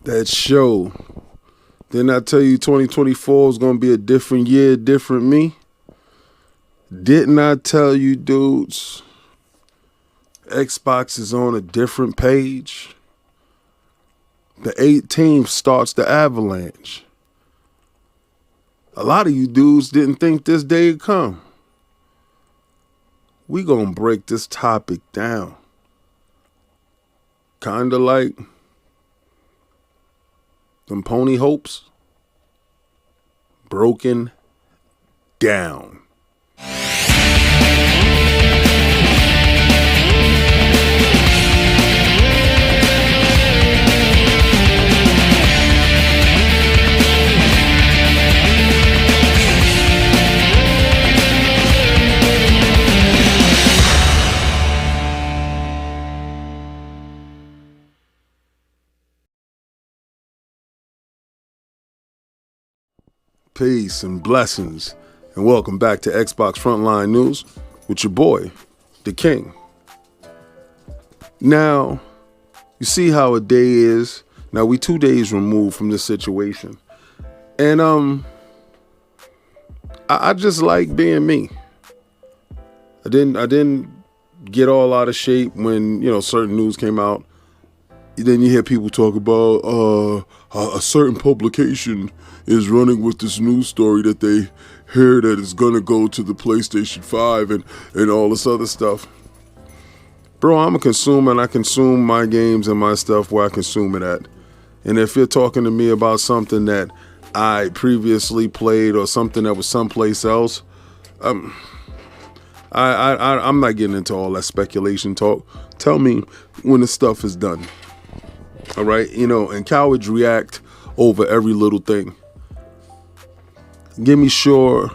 That show. Didn't I tell you 2024 is going to be a different year, different me? Didn't I tell you, dudes? Xbox is on a different page. The 18th starts the avalanche. A lot of you dudes didn't think this day would come. We gonna break this topic down. Kinda like them pony hopes broken down. Peace and blessings, and welcome back to Xbox Frontline News with your boy, the King. Now, you see how a day is. Now, we 2 days removed from this situation, and I just like being me. I didn't get all out of shape when certain news came out. Then you hear people talk about a certain publication is running with this news story that they hear that it's gonna go to the PlayStation 5 and all this other stuff. Bro, I'm a consumer and I consume my games and my stuff where I consume it at. And if you're talking to me about something that I previously played or something that was someplace else, I'm not getting into all that speculation talk. Tell me when the stuff is done. All right, and cowards react over every little thing. Give me sure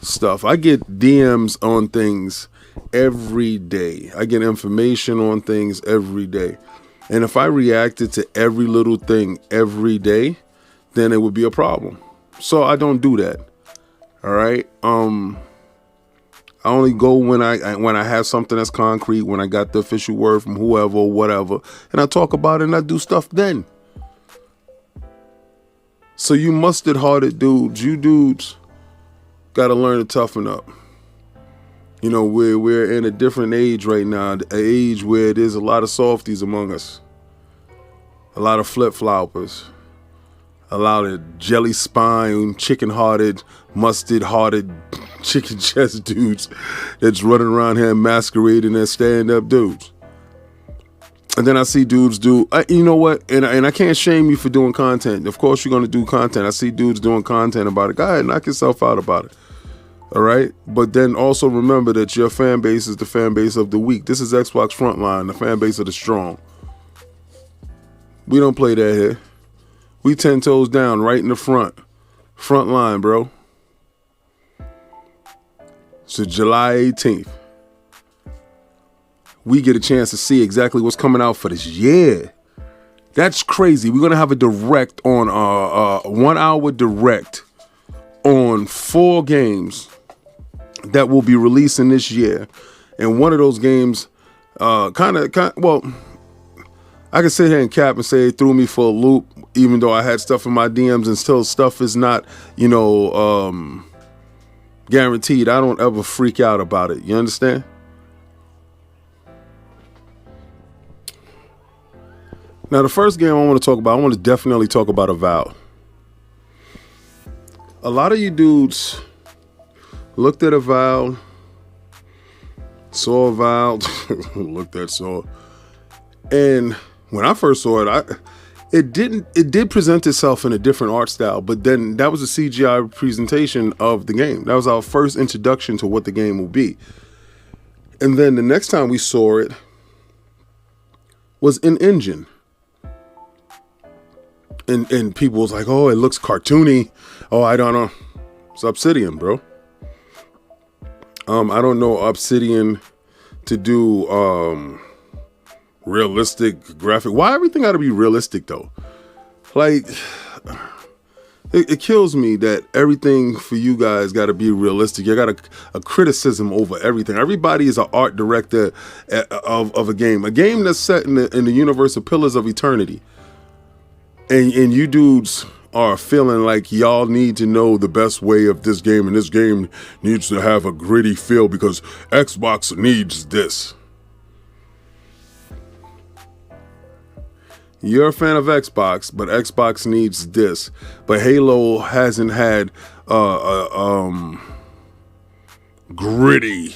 stuff. I get DMs on things every day. I get information on things every day. And if I reacted to every little thing every day, then it would be a problem. So I don't do that. All right. I only go when I have something that's concrete, when I got the official word from whoever or whatever, and I talk about it and I do stuff then. So you mustard-hearted dudes, you dudes got to learn to toughen up. We're in a different age right now, an age where there's a lot of softies among us, a lot of flip-floppers, a lot of jelly spine, chicken-hearted, mustard-hearted, chicken chest dudes that's running around here masquerading as stand-up dudes. And then I see dudes do, you know what? And I can't shame you for doing content. Of course you're going to do content. I see dudes doing content about it. Go ahead, knock yourself out about it. All right? But then also remember that your fan base is the fan base of the weak. This is Xbox Frontline, the fan base of the strong. We don't play that here. We 10 toes down, right in the front. Front line, bro. So July 18th. We get a chance to see exactly what's coming out for this year. That's crazy. We're going to have a direct on 1 hour direct on 4 games that will be releasing this year. And one of those games well, I can sit here and cap and say it threw me for a loop, even though I had stuff in my DMs and still stuff is not, guaranteed. I don't ever freak out about it. You understand? Now, the first game I want to definitely talk about Avowed. A lot of you dudes looked at Avowed, saw Avowed, saw. And when I first saw it, it did present itself in a different art style, but then that was a CGI presentation of the game. That was our first introduction to what the game will be. And then the next time we saw it was in engine. And people was like, oh, it looks cartoony. Oh, I don't know. It's Obsidian, bro. I don't know Obsidian to do realistic graphic. Why everything got to be realistic though? Like, it kills me that everything for you guys got to be realistic. You got a criticism over everything. Everybody is an art director of a game that's set in the universe of Pillars of Eternity. and you dudes are feeling like y'all need to know the best way of this game, and this game needs to have a gritty feel because Xbox needs this. You're a fan of Xbox, but Xbox needs this. But Halo hasn't had gritty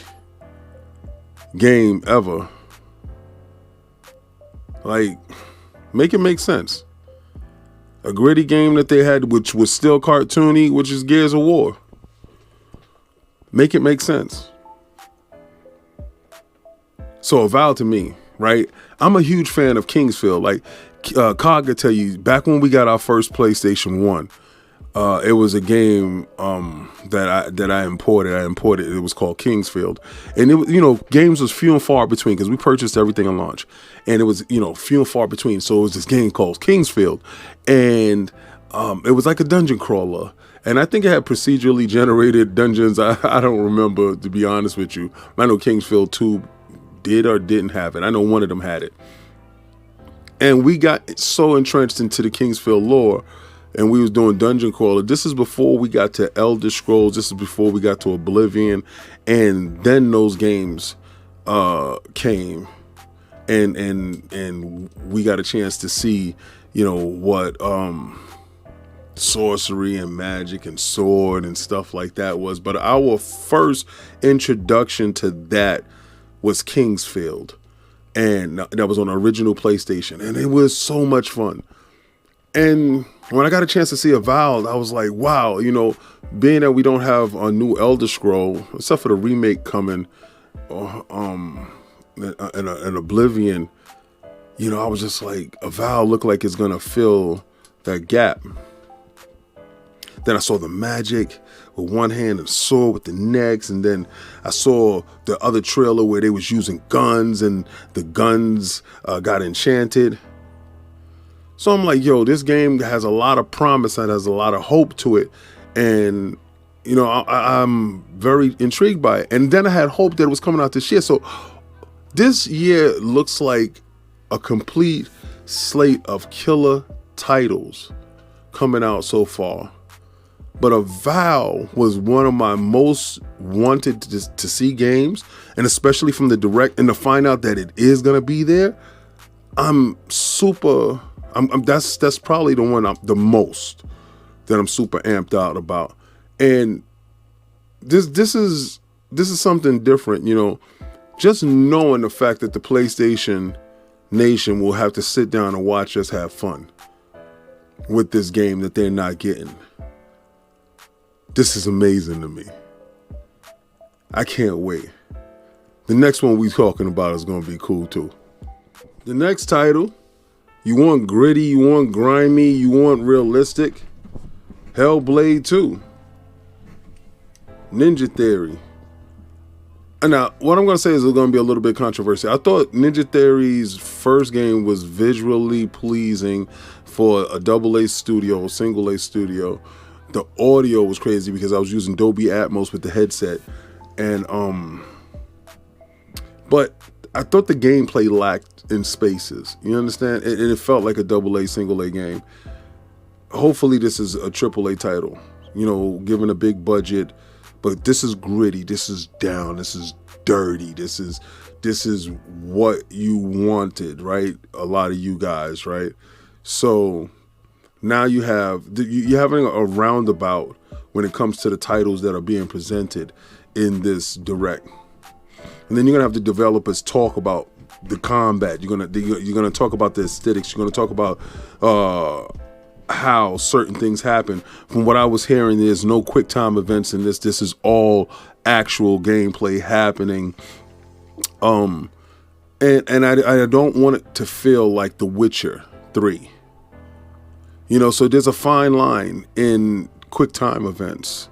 game ever. Like, make it make sense. A gritty game that they had, which was still cartoony, which is Gears of War. Make it make sense. So Avowed to me, right? I'm a huge fan of Kingsfield. Like, Cog could tell you, back when we got our first PlayStation 1, it was a game that I imported. It was called Kingsfield, and it was, games was few and far between because we purchased everything on launch, and it was few and far between. So it was this game called Kingsfield, and it was like a dungeon crawler. And I think it had procedurally generated dungeons. I don't remember, to be honest with you. I know Kingsfield 2 did or didn't have it. I know one of them had it. And we got so entrenched into the Kingsfield lore, and we was doing dungeon crawler. This is before we got to Elder Scrolls. This is before we got to Oblivion. And then those games came, and we got a chance to see, what sorcery and magic and sword and stuff like that was. But our first introduction to that was Kingsfield. And that was on the original PlayStation. And it was so much fun. And when I got a chance to see Avowed, I was like, wow, being that we don't have a new Elder Scroll, except for the remake coming, and Oblivion, I was just like, Avowed looked like it's going to fill that gap. Then I saw the magic with one hand and sword with the next, and then I saw the other trailer where they was using guns, and the guns got enchanted. So I'm like, yo, this game has a lot of promise and has a lot of hope to it, and I'm very intrigued by it. And then I had hope that it was coming out this year. So this year looks like a complete slate of killer titles coming out so far. But Avowed was one of my most wanted to see games, and especially from the direct, and to find out that it is gonna be there, that's probably the one the most that I'm super amped out about. And this is something different, just knowing the fact that the PlayStation Nation will have to sit down and watch us have fun with this game that they're not getting. This is amazing to me. I can't wait. The next one we talking about is going to be cool too. The next title, you want gritty, you want grimy, you want realistic. Hellblade 2. Ninja Theory. And now, what I'm going to say is it's going to be a little bit controversial. I thought Ninja Theory's first game was visually pleasing for a AA studio, single A studio. The audio was crazy because I was using Dolby Atmos with the headset, and but I thought the gameplay lacked in spaces. You understand? And it felt like a AA single A game. Hopefully, this is a AAA title. Given a big budget, but this is gritty. This is down. This is dirty. This is what you wanted, right? A lot of you guys, right? So now you're having a roundabout when it comes to the titles that are being presented in this direct, and then you're gonna have the developers talk about the combat. You're gonna talk about the aesthetics. You're gonna talk about how certain things happen. From what I was hearing, there's no quick time events in this. This is all actual gameplay happening. And I don't want it to feel like The Witcher 3. So there's a fine line in quick time events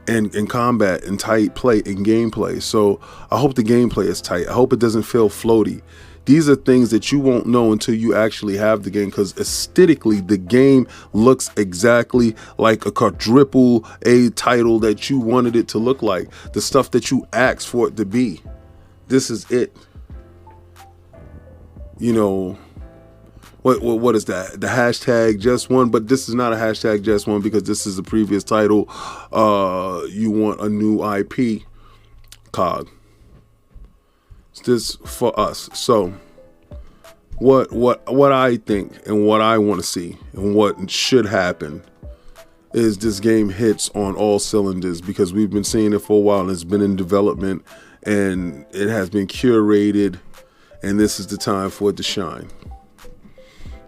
and combat and tight play and gameplay. So I hope the gameplay is tight. I hope it doesn't feel floaty. These are things that you won't know until you actually have the game, because aesthetically the game looks exactly like a quadruple A title that you wanted it to look like. The stuff that you asked for it to be. This is it. what is that? The hashtag just one, but this is not a hashtag just one because this is the previous title. You want a new IP, COG. It's this for us. So what I think and what I want to see and what should happen is this game hits on all cylinders, because we've been seeing it for a while and it's been in development and it has been curated, and this is the time for it to shine.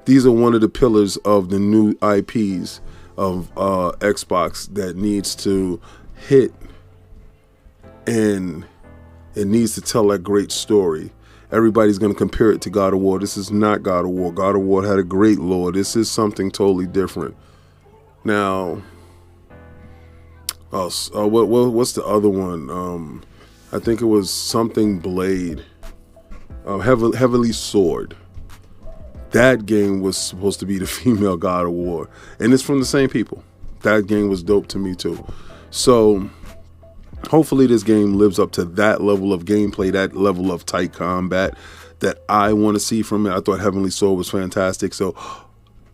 These are one of the pillars of the new IPs of Xbox that needs to hit, and it needs to tell that great story. Everybody's going to compare it to God of War. This is not God of War. God of War had a great lore. This is something totally different. Now, what's the other one? I think it was something Blade, Heavily Sword. That game was supposed to be the female God of War, and it's from the same people. That game was dope to me too. So hopefully this game lives up to that level of gameplay, that level of tight combat that I want to see from it. I thought Heavenly Sword was fantastic. So,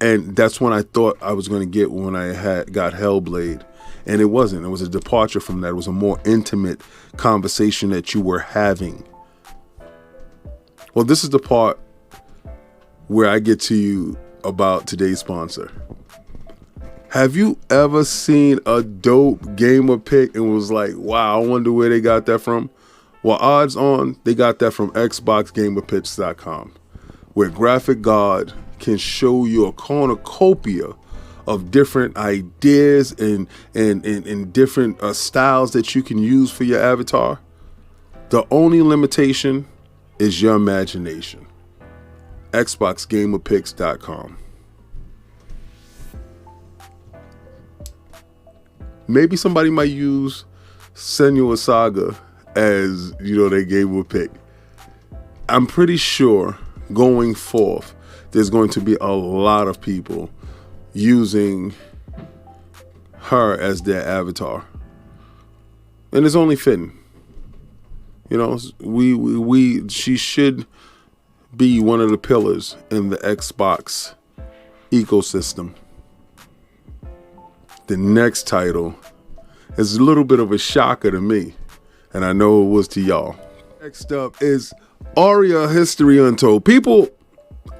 and that's when I thought I was going to get when I got Hellblade, and it wasn't. It was a departure from that. It was a more intimate conversation that you were having. Well, this is the part where I get to you about today's sponsor. Have you ever seen a dope gamer pick and was like, wow, I wonder where they got that from? Well, odds on they got that from xboxgamerpicks.com, where Graphic God can show you a cornucopia of different ideas and different styles that you can use for your avatar. The only limitation is your imagination. xboxgamerpicks.com. Maybe somebody might use Senua Saga as, their gamer pick. I'm pretty sure going forth, there's going to be a lot of people using her as their avatar, and it's only fitting. She should be one of the pillars in the Xbox ecosystem. The next title is a little bit of a shocker to me, and I know it was to y'all. Next up is ARA History Untold. People,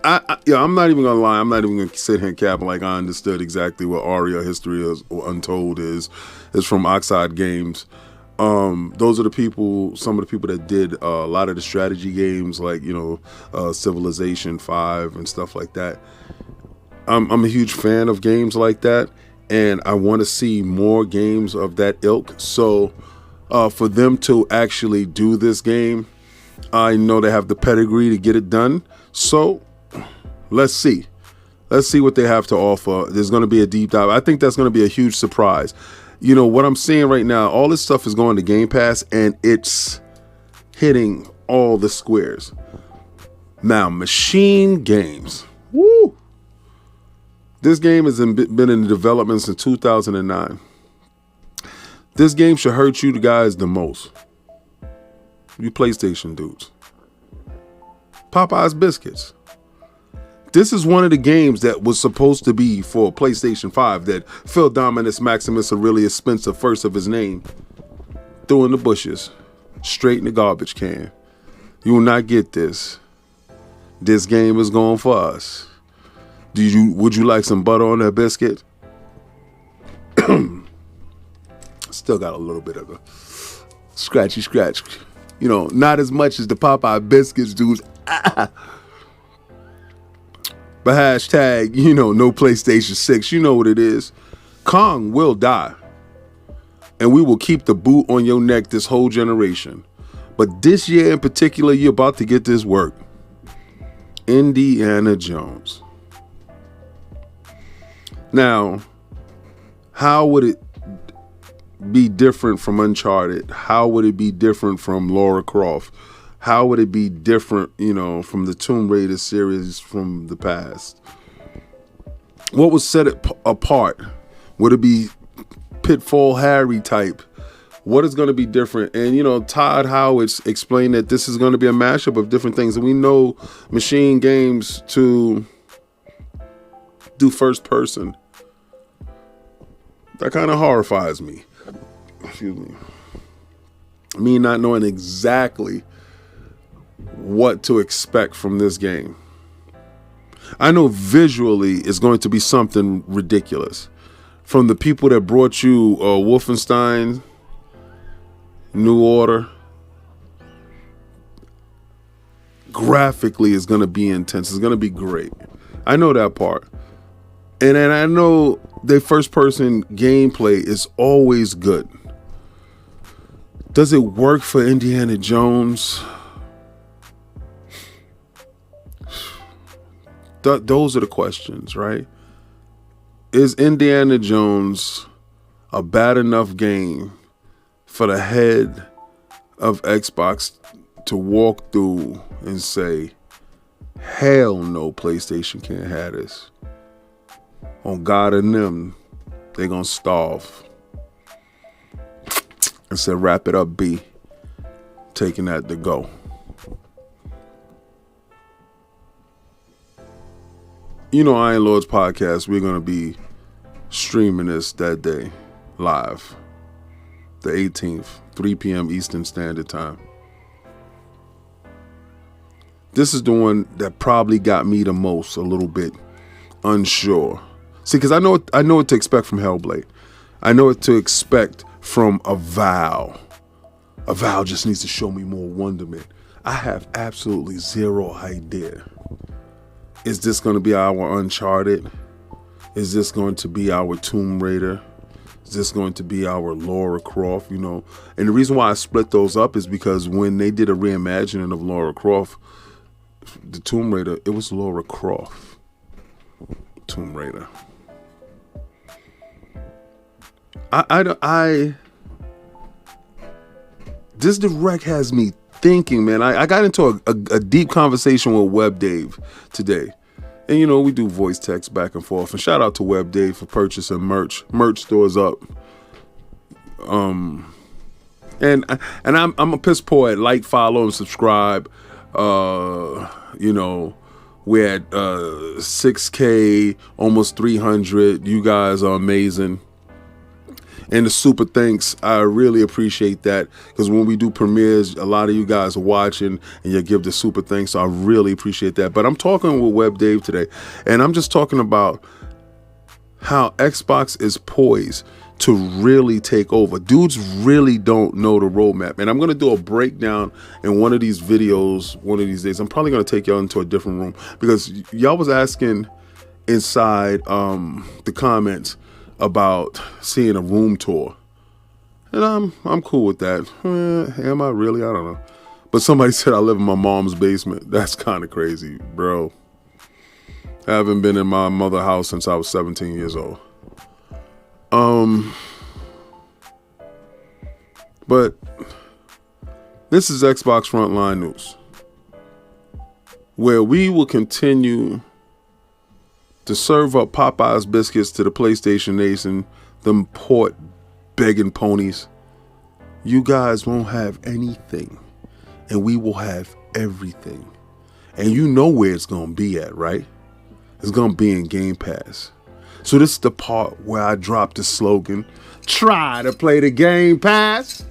I'm not even gonna lie. I'm not even gonna sit here and cap like I understood exactly what ARA History Untold is. It's from Oxide Games. Those are some of the people that did a lot of the strategy games, like Civilization 5 and stuff like that. I'm a huge fan of games like that, and I want to see more games of that ilk. So for them to actually do this game, I know they have the pedigree to get it done. So let's see what they have to offer. There's going to be a deep dive. I think that's going to be a huge surprise. What I'm seeing right now, all this stuff is going to Game Pass, and it's hitting all the squares. Now, Machine Games. Woo! This game has been in development since 2009. This game should hurt you guys the most. You PlayStation dudes. Popeye's Biscuits. This is one of the games that was supposed to be for PlayStation 5 that Phil Dominus Maximus Aurelius Spencer, first of his name, threw in the bushes, straight in the garbage can. You will not get this. This game is going for us. Would you like some butter on that biscuit? Still got a little bit of a scratchy scratch. Not as much as the Popeye Biscuits dudes. But hashtag, no PlayStation 6. You know what it is. Kong will die. And we will keep the boot on your neck this whole generation. But this year in particular, you're about to get this work. Indiana Jones. Now, how would it be different from Uncharted? How would it be different from Lara Croft? How would it be different, from the Tomb Raider series from the past? What would set it apart? Would it be Pitfall Harry type? What is going to be different? And, Todd Howard explained that this is going to be a mashup of different things. And we know Machine Games to do first person. That kind of horrifies me. Excuse me. Me not knowing exactly what to expect from this game. I know visually it's going to be something ridiculous. From the people that brought you Wolfenstein, New Order, graphically it's going to be intense. It's going to be great. I know that part. And I know the first person gameplay is always good. Does it work for Indiana Jones? Those are the questions, right? Is Indiana Jones a bad enough game for the head of Xbox to walk through and say, hell no, PlayStation can't have this? On God and them, they gonna starve. And said, wrap it up, B. Taking that to go. You know, Iron Lords podcast, we're going to be streaming this that day live, the 18th, 3 p.m. Eastern Standard Time. This is the one that probably got me the most, a little bit unsure. See, because I know what to expect from Hellblade. I know what to expect from Avowed. Avowed just needs to show me more wonderment. I have absolutely zero idea. Is this going to be our Uncharted? Is this going to be our Tomb Raider? Is this going to be our Lara Croft? You know, and the reason why I split those up is because when they did a reimagining of Lara Croft, the Tomb Raider, it was Lara Croft. Tomb Raider. This direct has me thinking, man. I got into a deep conversation with Web Dave today. And, you know, we do voice text back and forth. And shout out to Web Dave for purchasing merch. Merch stores up. And I'm a piss poor at like, follow, and subscribe. You know, we're at 6K, almost 300. You guys are amazing. And the super thanks, I really appreciate that, because when we do premieres, a lot of you guys are watching and you give the super thanks, so I really appreciate that. But I'm talking with Web Dave today, and I'm just talking about how Xbox is poised to really take over. Dudes really don't know the roadmap, and I'm going to do a breakdown in one of these videos one of these days. I'm probably going to take y'all into a different room, because y'all was asking inside the comments about seeing a room tour, and I'm cool with that. Am I really? I don't know. But somebody said I live in my mom's basement. That's kind of crazy, bro. I haven't been in my mother's house since I was 17 years old. But this is Xbox Frontline News, where we will continue to serve up Popeye's biscuits to the PlayStation Nation, them port begging ponies. You guys won't have anything, and we will have everything. And you know where it's going to be at, right? It's going to be in Game Pass. So this is the part where I drop the slogan, try to play the Game Pass.